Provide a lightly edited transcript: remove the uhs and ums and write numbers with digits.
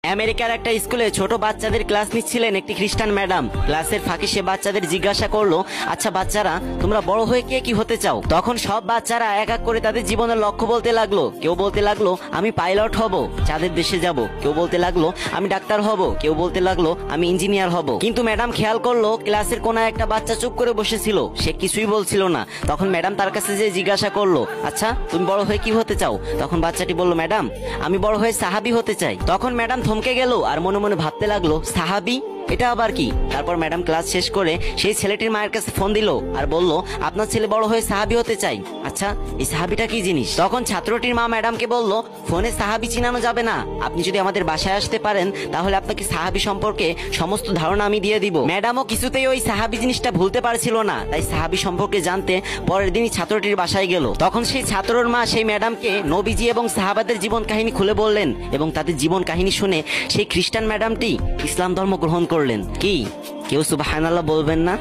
আমেরিকার একটা স্কুলে ছোট বাচ্চাদের ক্লাস নিচ্ছিলেন একটি খ্রিস্টান ম্যাডাম। ক্লাসের ফাঁকে সে বাচ্চাদের জিজ্ঞাসা করলো, আচ্ছা বাচ্চারা, তোমরা বড় হয়ে কে কি হতে চাও? তখন সব বাচ্চারা এক এক করে তাদের জীবনের লক্ষ্য বলতে লাগলো। কেউ বলতে লাগলো আমি পাইলট হব, চাঁদের দেশে যাব। কেউ বলতে লাগলো আমি ডাক্তার হব। কেউ বলতে লাগলো আমি ইঞ্জিনিয়ার হব। কিন্তু ম্যাডাম খেয়াল করলো ক্লাসের কোনায় একটা বাচ্চা চুপ করে বসেছিল, সে কিছুই বলছিল না। তখন ম্যাডাম তার কাছে যে জিজ্ঞাসা করলো, আচ্ছা তুমি বড় হয়ে কি হতে চাও? তখন বাচ্চাটি বলল, ম্যাডাম আমি বড় হয়ে সাহাবী হতে চাই। তখন ম্যাডাম থমকে গেল আর মনে মনে ভাবতে লাগলো, সাহাবী, এটা আবার কি? তারপর ম্যাডাম ক্লাস শেষ করে সেই ছেলেটির মায়ের কাছে ফোন দিল আর বলল, আপনার ছেলে বড় হয়ে সাহাবী হতে চাই। আচ্ছা এই সাহাবীটা কি জিনিস? তখন ছাত্রটির মা ম্যাডামকে বলল, ফোনে সাহাবী চিনানো যাবে না, আপনি যদি আমাদের বাসায় আসতে পারেন তাহলে আপনাকে সাহাবী সম্পর্কে সমস্ত ধারণা আমি দিয়ে দিব। ম্যাডামও কিছুতেই ওই সাহাবী জিনিসটা ভুলতে পারছিল না, তাই সাহাবী সম্পর্কে জানতে পরের দিনই ছাত্রটির বাসায় গেল। তখন সেই ছাত্রর মা সেই ম্যাডামকে নবীজি এবং সাহাবাদের জীবন কাহিনী খুলে বললেন এবং তাদের জীবন কাহিনী শুনে সেই খ্রিস্টান ম্যাডামটি ইসলাম ধর্ম গ্রহণ করলেন। কি কেউ সুবহানাল্লাহ বলবেন না?